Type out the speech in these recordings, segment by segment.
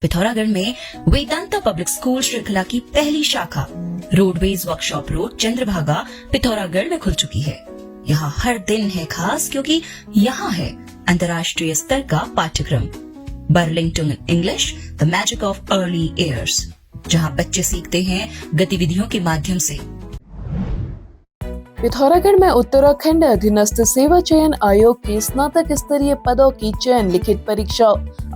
पिथौरागढ़ में Vedanta public school श्रृंखला की पहली शाखा roadways workshop road Chandrabhaga Pithoragarh में खुल चुकी है। यहाँ हर दिन है खास क्योंकि यहाँ है अंतर्राष्ट्रीय स्तर का पाठ्यक्रम Burlington English the magic of early years, जहाँ बच्चे सीखते हैं गतिविधियों के माध्यम से। पिथौरागढ़ में उत्तराखंड अधीनस्थ सेवा चयन आयोग की स्नातक स्तरीय पदों की चयन लिखित परीक्षा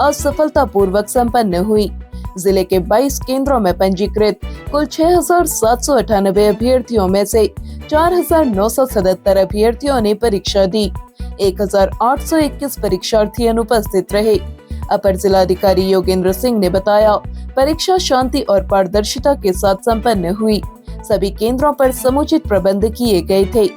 आज सफलतापूर्वक संपन्न हुई। जिले के 22 केंद्रों में पंजीकृत कुल 6,798 अभ्यर्थियों में से 4,977 अभ्यर्थियों ने परीक्षा दी। 1,821 परीक्षार्थी अनुपस्थित रहे। अपर जिलाधिकारी योगेंद्र सिंह ने बताया, परीक्षा शांति और पारदर्शिता के साथ संपन्न हुई। सभी केंद्रों पर समुचित प्रबंध किए गए थे।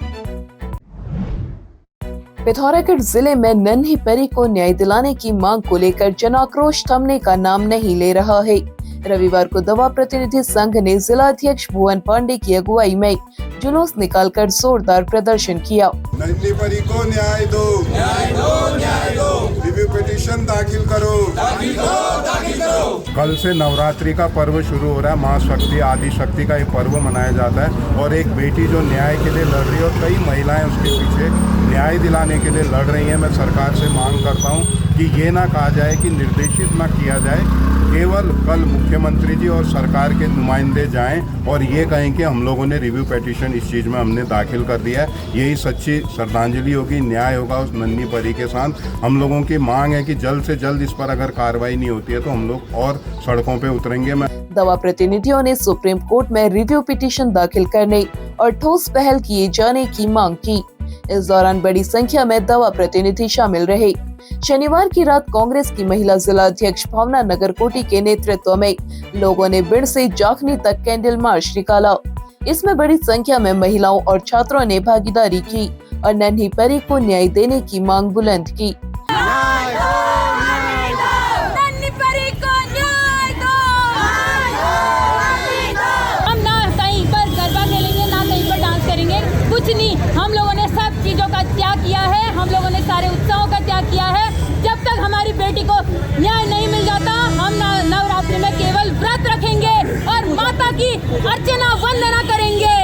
पिथौरागढ़ जिले में नन्ही परी को न्याय दिलाने की मांग को लेकर जन आक्रोश थमने का नाम नहीं ले रहा है। रविवार को दवा प्रतिनिधि संघ ने जिला अध्यक्ष भुवन पांडे की अगुवाई में जुलूस निकालकर जोरदार प्रदर्शन किया। नन्ही परी को न्याय दो, न्याय दो, न्याय दो। रिव्यू पिटीशन दाखिल करो, दाखिल करो, दाखिल करो। कल से नवरात्रि का पर्व शुरू हो रहा है। माँ शक्ति आदि शक्ति का एक पर्व मनाया जाता है और एक बेटी जो न्याय के लिए लड़ रही है और कई महिलाएं उसके पीछे न्याय दिलाने के लिए लड़ रही हैं। मैं सरकार से मांग करता हूं कि ये ना कहा जाए कि निर्देशित ना किया जाए, केवल कल मुख्यमंत्री जी और सरकार के नुमाइंदे जाएं और ये कहें कि हम लोगों ने रिव्यू पिटीशन इस चीज़ में हमने दाखिल कर दिया है। यही सच्ची श्रद्धांजलि होगी, न्याय होगा उस नन्ही परी के साथ। हम लोगों की मांग है कि जल्द से जल्द इस पर अगर कार्रवाई नहीं होती है तो हम लोग और सड़कों पे उतरेंगे। दवा प्रतिनिधियों ने सुप्रीम कोर्ट में रिव्यू पिटीशन दाखिल करने और ठोस पहल किए जाने की मांग की। इस दौरान बड़ी संख्या में दवा प्रतिनिधि शामिल रहे। शनिवार की रात कांग्रेस की महिला जिला अध्यक्ष भावना नगरकोटी के नेतृत्व में लोगों ने बिड़ से जाखनी तक कैंडल मार्च निकाला। इसमें बड़ी संख्या में महिलाओं और छात्रों ने भागीदारी की और नन्ही परी को न्याय देने की मांग बुलंद की। कुछ नहीं, हम लोगों ने सब चीजों का त्याग किया है, हम लोगों ने सारे उत्सवों का त्याग किया है। जब तक हमारी बेटी को न्याय नहीं मिल जाता, हम नवरात्रि में केवल व्रत रखेंगे और माता की अर्चना वंदना करेंगे।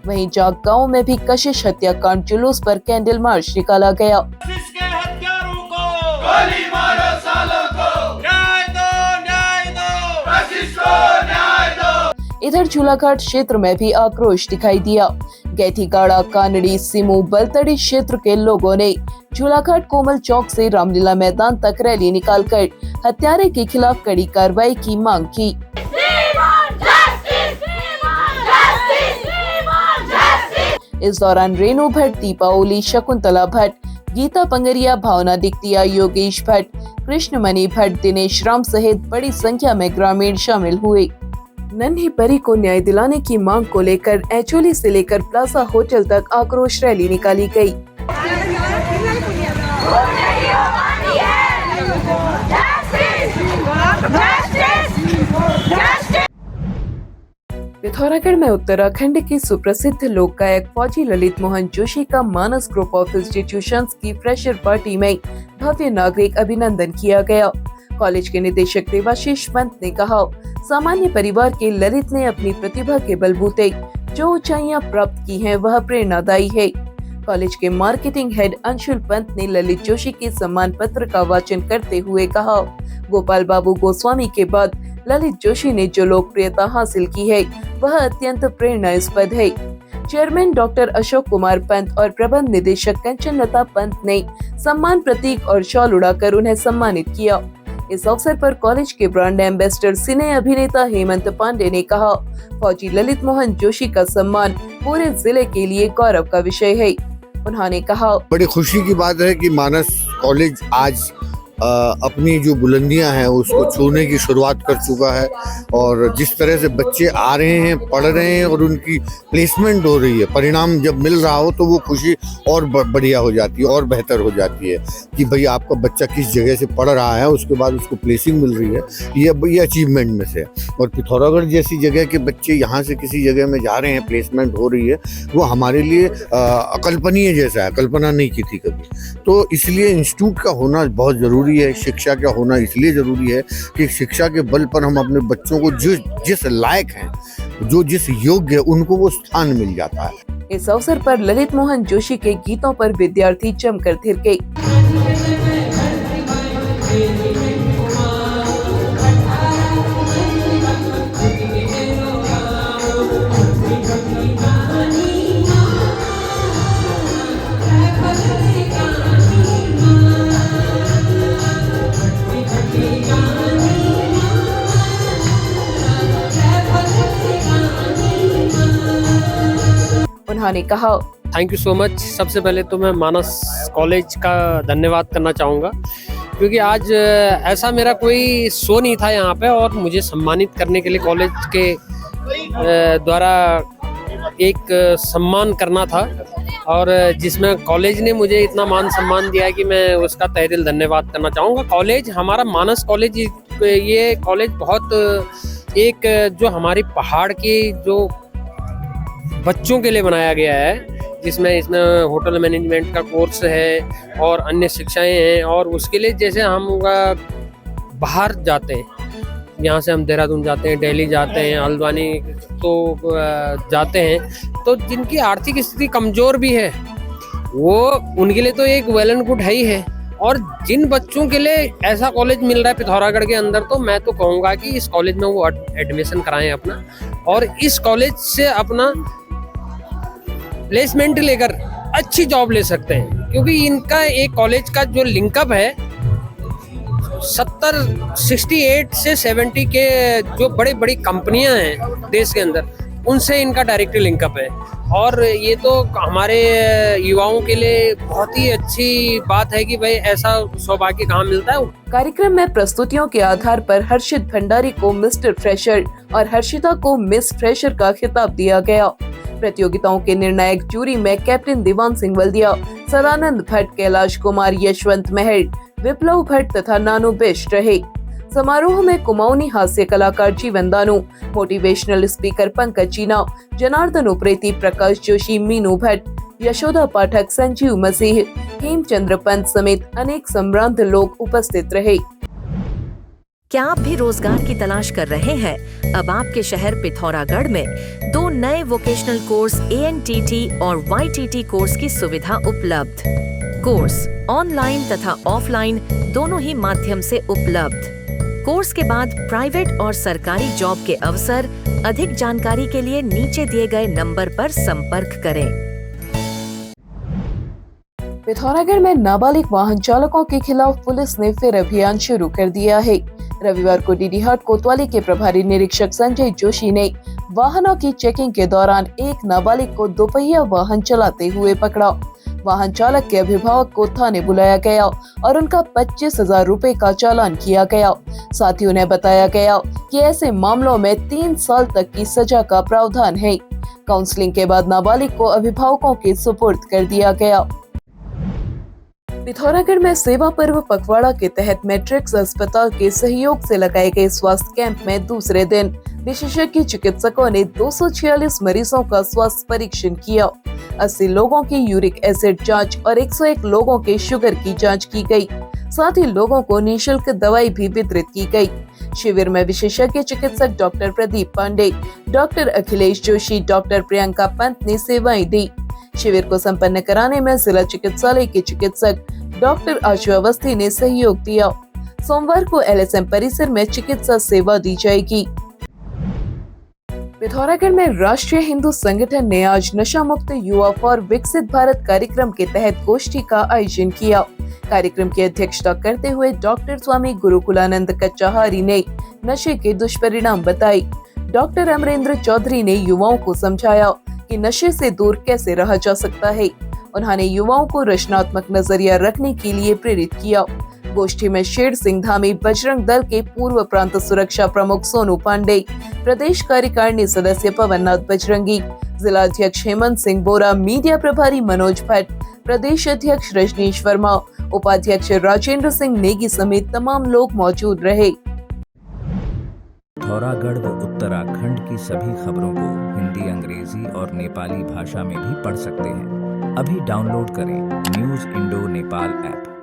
वहीं जाग गांव में भी कशिश हत्याकांड जुलूस पर कैंडल मार्च निकाला गया। इधर झूलाघाट क्षेत्र में भी आक्रोश दिखाई दिया। गैठीगाड़ा, कानड़ी, सिमू, बलतड़ी क्षेत्र के लोगों ने झूलाघाट कोमल चौक से रामलीला मैदान तक रैली निकालकर हत्यारे के खिलाफ कड़ी कार्रवाई की मांग की। इस दौरान रेणु भट्ट, दीपा ओली, शकुंतला भट्ट, गीता पंगरिया, भावना दिक्तिया, योगेश भट्ट, कृष्णमणि भट्ट, दिनेश राम सहित बड़ी संख्या में ग्रामीण शामिल हुए। नन्ही परी को न्याय दिलाने की मांग को लेकर एचोली से लेकर प्लाजा होटल तक आक्रोश रैली निकाली गई। पिथौरागढ़ में उत्तराखंड के सुप्रसिद्ध लोक गायक फौजी ललित मोहन जोशी का मानस ग्रुप ऑफ इंस्टीट्यूशंस की फ्रेशर पार्टी में भव्य नागरिक अभिनंदन किया गया। कॉलेज के निदेशक देवाशीष पंत ने कहा, सामान्य परिवार के ललित ने अपनी प्रतिभा के बलबूते जो ऊंचाइयां प्राप्त की हैं वह प्रेरणादायी है। कॉलेज के मार्केटिंग हेड अंशुल पंत ने ललित जोशी के सम्मान पत्र का वाचन करते हुए कहा, गोपाल बाबू गोस्वामी के बाद ललित जोशी ने जो लोकप्रियता हासिल की है वह अत्यंत प्रेरणास्पद है। चेयरमैन डॉक्टर अशोक कुमार पंत और प्रबंध निदेशक कंचन लता पंत ने सम्मान प्रतीक और शॉल उड़ाकर उन्हें सम्मानित किया। इस अवसर पर कॉलेज के ब्रांड एम्बेसडर सिने अभिनेता हेमंत पांडे ने कहा, फौजी ललित मोहन जोशी का सम्मान पूरे जिले के लिए गौरव का विषय है। उन्होंने कहा, बड़ी खुशी की बात है कि मानस कॉलेज आज अपनी जो बुलंदियां हैं उसको छूने की शुरुआत कर चुका है और जिस तरह से बच्चे आ रहे हैं, पढ़ रहे हैं और उनकी प्लेसमेंट हो रही है, परिणाम जब मिल रहा हो तो वो खुशी और बढ़िया हो जाती है और बेहतर हो जाती है कि भाई आपका बच्चा किस जगह से पढ़ रहा है, उसके बाद उसको प्लेसिंग मिल रही है, ये अचीवमेंट में से। और पिथौरागढ़ जैसी जगह के बच्चे यहाँ से किसी जगह में जा रहे हैं, प्लेसमेंट हो रही है, वो हमारे लिए अकल्पनीय जैसा है, कल्पना नहीं की थी कभी। तो इसलिए इंस्टीट्यूट का होना बहुत ज़रूरी ज़रूरी है, शिक्षा का होना इसलिए ज़रूरी है कि शिक्षा के बल पर हम अपने बच्चों को जिस लायक हैं, जो जिस योग्य है, उनको वो स्थान मिल जाता है। इस अवसर पर ललित मोहन जोशी के गीतों पर विद्यार्थी जमकर थिरके। उन्होंने कहा, थैंक यू सो मच। सबसे पहले तो मैं मानस कॉलेज का धन्यवाद करना चाहूँगा, क्योंकि आज ऐसा मेरा कोई शो नहीं था यहाँ पे और मुझे सम्मानित करने के लिए कॉलेज के द्वारा एक सम्मान करना था, और जिसमें कॉलेज ने मुझे इतना मान सम्मान दिया कि मैं उसका तहे दिल धन्यवाद करना चाहूँगा। कॉलेज हमारा मानस कॉलेज, ये कॉलेज बहुत एक जो हमारी पहाड़ की जो बच्चों के लिए बनाया गया है, जिसमें इसमें होटल मैनेजमेंट का कोर्स है और अन्य शिक्षाएं हैं, और उसके लिए जैसे हम बाहर जाते हैं, यहाँ से हम देहरादून जाते हैं, दिल्ली जाते हैं, हल्द्वानी तो जाते हैं, तो जिनकी आर्थिक स्थिति कमज़ोर भी है वो उनके लिए तो एक वेल एंड गुड है ही है। और जिन बच्चों के लिए ऐसा कॉलेज मिल रहा है पिथौरागढ़ के अंदर, तो मैं तो कहूँगा कि इस कॉलेज में वो एडमिशन कराएं अपना, और इस कॉलेज से अपना प्लेसमेंट लेकर अच्छी जॉब ले सकते हैं। क्योंकि इनका एक कॉलेज का जो लिंकअप है 68 से 70 के जो बड़ी बड़ी कंपनियां हैं देश के अंदर, उनसे इनका डायरेक्टली लिंकअप है, और ये तो हमारे युवाओं के लिए बहुत ही अच्छी बात है कि भाई ऐसा सौभाग्य कहाँ मिलता है। कार्यक्रम में प्रस्तुतियों के आधार पर हर्षित भंडारी को मिस्टर फ्रेशर और हर्षिता को मिस फ्रेशर का खिताब दिया गया। प्रतियोगिताओं के निर्णायक जूरी में कैप्टन दीवान सिंह वल्दिया, सदानंद भट्ट, कैलाश कुमार, यशवंत महर, विप्लव भट्ट तथा नानू बिष्ट रहे। समारोह में कुमाऊनी हास्य कलाकार जीवन दानू, मोटिवेशनल स्पीकर पंकज जीना, जनार्दन उप्रेती, प्रकाश जोशी, मीनू भट्ट, यशोदा पाठक, संजीव मसीह, हेमचंद्र पंत समेत अनेक सम्रांत लोग उपस्थित रहे। क्या आप भी रोजगार की तलाश कर रहे हैं? अब आपके शहर पिथौरागढ़ में 2 नए वोकेशनल कोर्स ANTT और YTT कोर्स की सुविधा उपलब्ध। कोर्स ऑनलाइन तथा ऑफलाइन दोनों ही माध्यम से उपलब्ध। कोर्स के बाद प्राइवेट और सरकारी जॉब के अवसर। अधिक जानकारी के लिए नीचे दिए गए नंबर पर संपर्क करें। पिथौरागढ़ में नाबालिग वाहन चालकों के खिलाफ पुलिस ने फिर अभियान शुरू कर दिया है। रविवार को डीडीहाट कोतवाली के प्रभारी निरीक्षक संजय जोशी ने वाहनों की चेकिंग के दौरान एक नाबालिग को दोपहिया वाहन चलाते हुए पकड़ा। वाहन चालक के अभिभावक को थाने बुलाया गया और उनका 25,000 रुपए का चालान किया गया। साथ ही उन्हें बताया गया कि ऐसे मामलों में 3 साल तक की सजा का प्रावधान है। काउंसलिंग के बाद नाबालिग को अभिभावकों के सुपुर्द कर दिया गया। पिथौरागढ़ में सेवा पर्व पखवाड़ा के तहत मैट्रिक्स अस्पताल के सहयोग से लगाए गए स्वास्थ्य कैंप में दूसरे दिन विशेषज्ञ चिकित्सकों ने 246 मरीजों का स्वास्थ्य परीक्षण किया। 80 लोगों की यूरिक एसिड जांच और 101 लोगों के शुगर की जांच की गई। साथ ही लोगों को निःशुल्क दवाई भी वितरित की गई। शिविर में विशेषज्ञ चिकित्सक doctor Pradeep Pandey, doctor Akhilesh Joshi, doctor Priyanka Pant ने सेवाएं दी। शिविर को संपन्न कराने में जिला चिकित्सालय के चिकित्सक डॉक्टर आशु अवस्थी ने सहयोग दिया। सोमवार को LSM परिसर में चिकित्सा सेवा दी जाएगी। पिथौरागढ़ में राष्ट्रीय हिंदू संगठन ने आज नशा मुक्त युवा फॉर विकसित भारत कार्यक्रम के तहत गोष्ठी का आयोजन किया। कार्यक्रम की अध्यक्षता करते हुए डॉक्टर स्वामी गुरुकुलानंद कच्चाहारी ने नशे के दुष्परिणाम बताए। डॉक्टर अमरेंद्र चौधरी ने युवाओं को समझाया कि नशे से दूर कैसे रहा जा सकता है। उन्होंने युवाओं को रचनात्मक नजरिया रखने के लिए प्रेरित किया। गोष्ठी में शेर सिंह धामी, बजरंग दल के पूर्व प्रांत सुरक्षा प्रमुख सोनू पांडे, प्रदेश कार्यकारिणी सदस्य पवननाथ बजरंगी, जिला अध्यक्ष हेमंत सिंह बोरा, मीडिया प्रभारी मनोज भट्ट, प्रदेश अध्यक्ष रजनीश वर्मा, उपाध्यक्ष राजेंद्र सिंह नेगी समेत तमाम लोग मौजूद रहे। पिथौरागढ़ व उत्तराखंड की सभी खबरों को हिंदी, अंग्रेजी और नेपाली भाषा में भी पढ़ सकते हैं। अभी डाउनलोड करें न्यूज़ इंडो नेपाल ऐप।